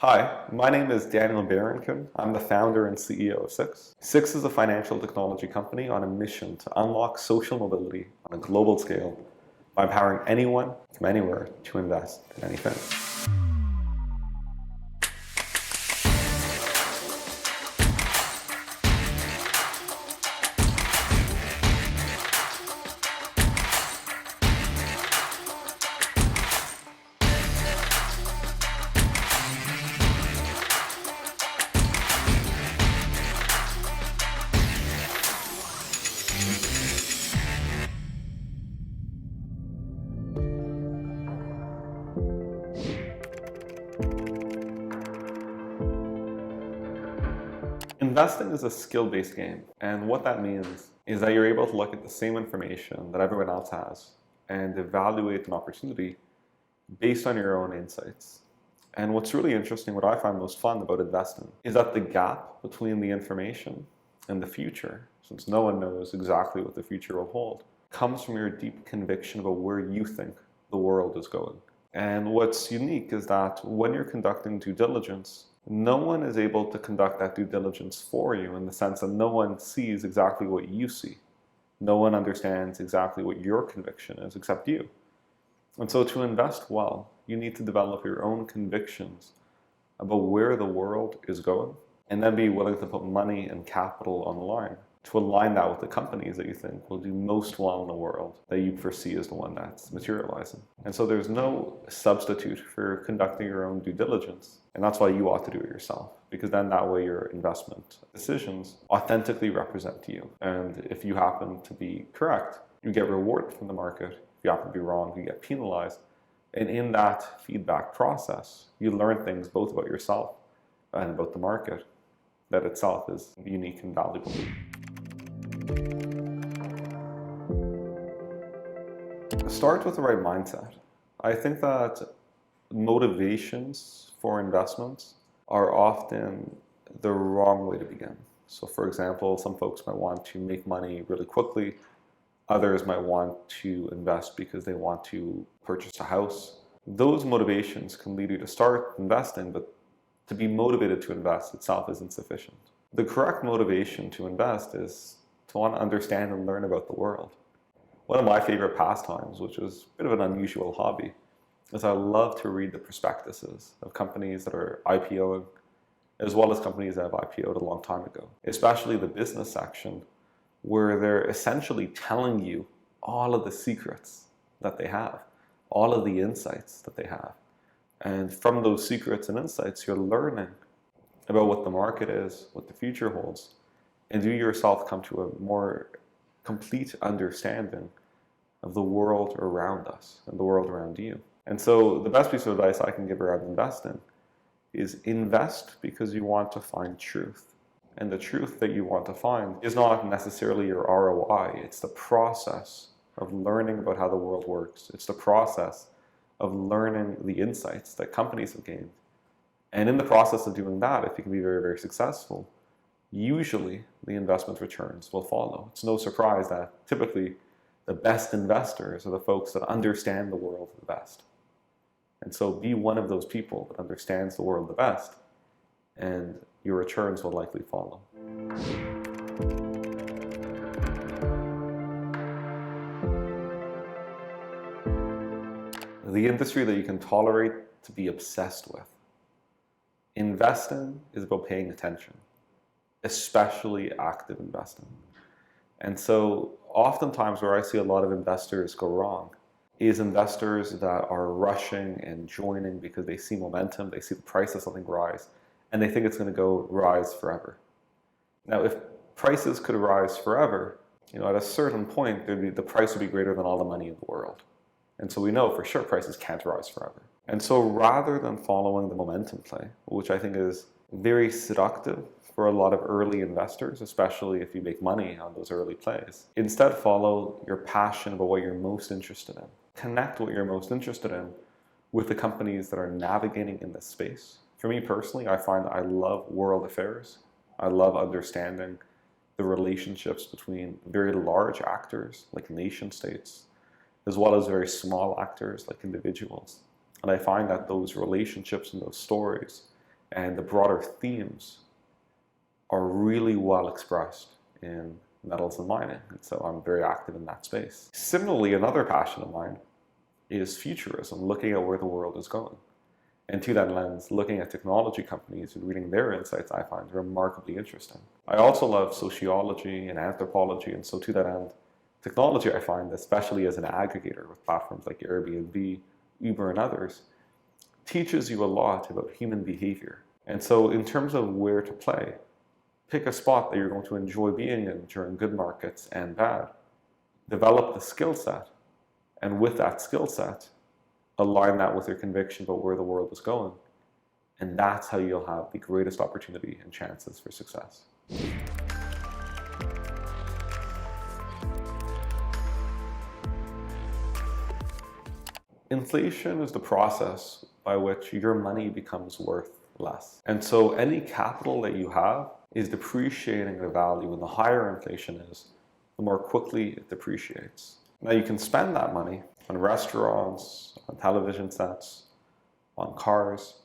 Hi, my name is Daniel Barankin. I'm the founder and CEO of Six. Six is a financial technology company on a mission to unlock social mobility on a global scale by empowering anyone from anywhere to invest in anything. Investing is a skill-based game, and what that means is that you're able to look at the same information that everyone else has and evaluate an opportunity based on your own insights. And what's really interesting, what I find most fun about investing, is that the gap between the information and the future, since no one knows exactly what the future will hold, comes from your deep conviction about where you think the world is going. And what's unique is that when you're conducting due diligence, no one is able to conduct that due diligence for you, in the sense that no one sees exactly what you see. No one understands exactly what your conviction is except you. And so to invest well, you need to develop your own convictions about where the world is going, and then be willing to put money and capital on the line to align that with the companies that you think will do most well in the world, that you foresee as the one that's materializing. And so there's no substitute for conducting your own due diligence. And that's why you ought to do it yourself, because then that way your investment decisions authentically represent you. And if you happen to be correct, you get rewarded from the market. If you happen to be wrong, you get penalized. And in that feedback process, you learn things both about yourself and about the market that itself is unique and valuable. Start with the right mindset. I think that motivations for investments are often the wrong way to begin. So for example, some folks might want to make money really quickly. Others might want to invest because they want to purchase a house. Those motivations can lead you to start investing, but to be motivated to invest itself isn't sufficient. The correct motivation to invest is to want to understand and learn about the world. One of my favorite pastimes, which is a bit of an unusual hobby, is I love to read the prospectuses of companies that are IPOing, as well as companies that have IPO'd a long time ago, especially the business section, where they're essentially telling you all of the secrets that they have, all of the insights that they have. And from those secrets and insights, you're learning about what the market is, what the future holds, and you yourself come to a more complete understanding of the world around us and the world around you. And so the best piece of advice I can give around investing is invest because you want to find truth. And the truth that you want to find is not necessarily your ROI. It's the process of learning about how the world works. It's the process of learning the insights that companies have gained. And in the process of doing that, if you can be very, very successful, usually the investment returns will follow. It's no surprise that typically the best investors are the folks that understand the world the best. And so be one of those people that understands the world the best, and your returns will likely follow. The industry that you can tolerate to be obsessed with. Investing is about paying attention, especially active investing. And so oftentimes where I see a lot of investors go wrong is investors that are rushing and joining because they see momentum, they see the price of something rise, and they think it's going to go rise forever. Now, if prices could rise forever, at a certain point, the price would be greater than all the money in the world. And so we know for sure prices can't rise forever. And so rather than following the momentum play, which I think is very seductive for a lot of early investors, especially if you make money on those early plays, instead follow your passion about what you're most interested in. Connect what you're most interested in with the companies that are navigating in this space. For me personally, I find that I love world affairs. I love understanding the relationships between very large actors like nation states, as well as very small actors like individuals. And I find that those relationships and those stories and the broader themes are really well expressed in metals and mining. And so I'm very active in that space. Similarly, another passion of mine is futurism, looking at where the world is going. And to that lens, looking at technology companies and reading their insights, I find remarkably interesting. I also love sociology and anthropology, and so to that end, technology I find, especially as an aggregator with platforms like Airbnb, Uber, and others, teaches you a lot about human behavior. And so in terms of where to play, pick a spot that you're going to enjoy being in during good markets and bad. Develop the skill set, and with that skill set, align that with your conviction about where the world is going. And that's how you'll have the greatest opportunity and chances for success. Inflation is the process by which your money becomes worth less. And so any capital that you have is depreciating in value, and the higher inflation is, the more quickly it depreciates. Now you can spend that money on restaurants, on television sets, on cars.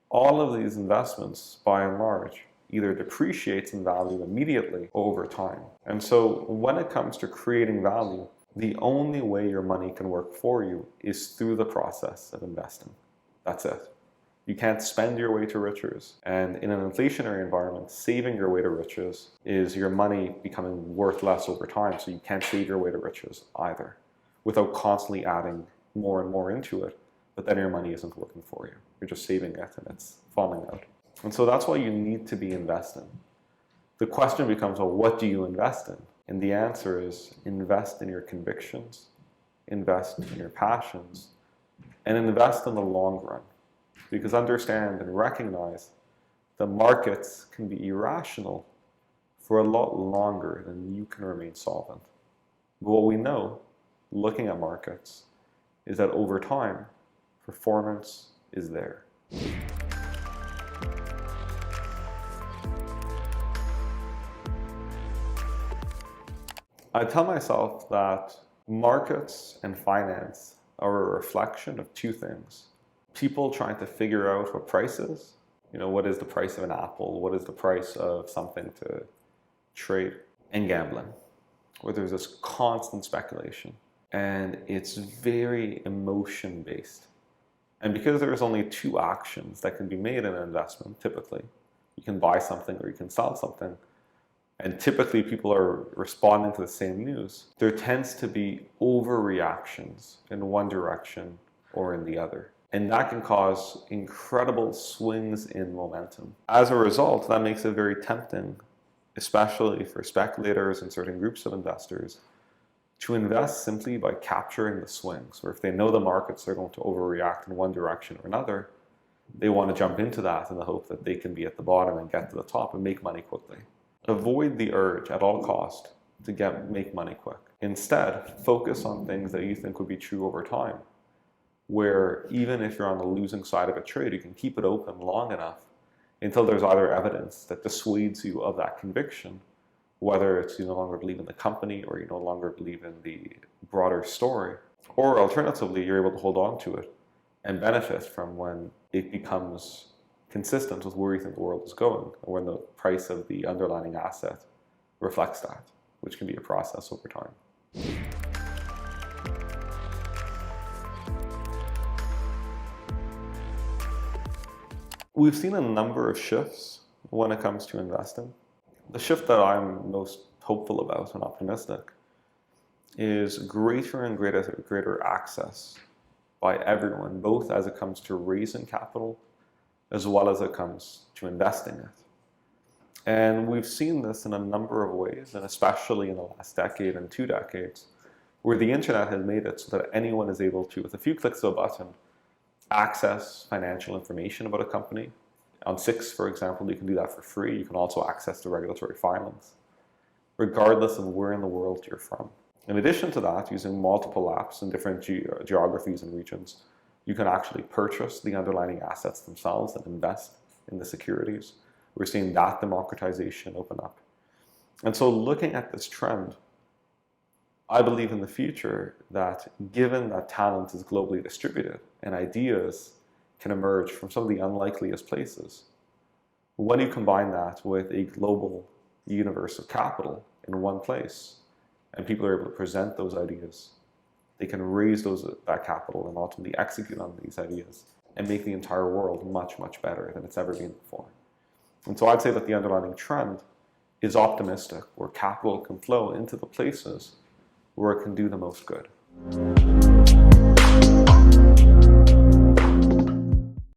All of these investments, by and large, either depreciates in value immediately or over time. And so when it comes to creating value, the only way your money can work for you is through the process of investing. That's it. You can't spend your way to riches. And in an inflationary environment, saving your way to riches is your money becoming worth less over time. So you can't save your way to riches either without constantly adding more and more into it. But then your money isn't working for you. You're just saving it and it's falling out. And so that's why you need to be investing. The question becomes, well, what do you invest in? And the answer is invest in your convictions, invest in your passions, and invest in the long run. Because understand and recognize the markets can be irrational for a lot longer than you can remain solvent. But what we know, looking at markets, is that over time, performance is there. I tell myself that markets and finance are a reflection of two things. People trying to figure out what price is. What is the price of an apple? What is the price of something to trade? And gambling, where there's this constant speculation. And it's very emotion-based. And because there's only two actions that can be made in an investment, typically, you can buy something or you can sell something, and typically people are responding to the same news, there tends to be overreactions in one direction or in the other. And that can cause incredible swings in momentum. As a result, that makes it very tempting, especially for speculators and certain groups of investors, to invest simply by capturing the swings. Or if they know the markets are going to overreact in one direction or another, they want to jump into that in the hope that they can be at the bottom and get to the top and make money quickly. Avoid the urge at all cost to make money quick. Instead, focus on things that you think would be true over time, where even if you're on the losing side of a trade, you can keep it open long enough until there's either evidence that dissuades you of that conviction, whether it's you no longer believe in the company or you no longer believe in the broader story, or alternatively, you're able to hold on to it and benefit from when it becomes consistent with where you think the world is going, or when the price of the underlying asset reflects that, which can be a process over time. We've seen a number of shifts when it comes to investing. The shift that I'm most hopeful about and optimistic is greater and greater access by everyone, both as it comes to raising capital as well as it comes to investing it. And we've seen this in a number of ways, and especially in the last decade and 2 decades, where the internet has made it so that anyone is able to, with a few clicks of a button, access financial information about a company. On SIX, for example, you can do that for free. You can also access the regulatory filings, regardless of where in the world you're from. In addition to that, using multiple apps in different geographies and regions, you can actually purchase the underlying assets themselves and invest in the securities. We're seeing that democratization open up. And so looking at this trend, I believe in the future that given that talent is globally distributed and ideas can emerge from some of the unlikeliest places. When you combine that with a global universe of capital in one place, and people are able to present those ideas, they can raise that capital and ultimately execute on these ideas and make the entire world much, much better than it's ever been before. And so I'd say that the underlying trend is optimistic, where capital can flow into the places where it can do the most good.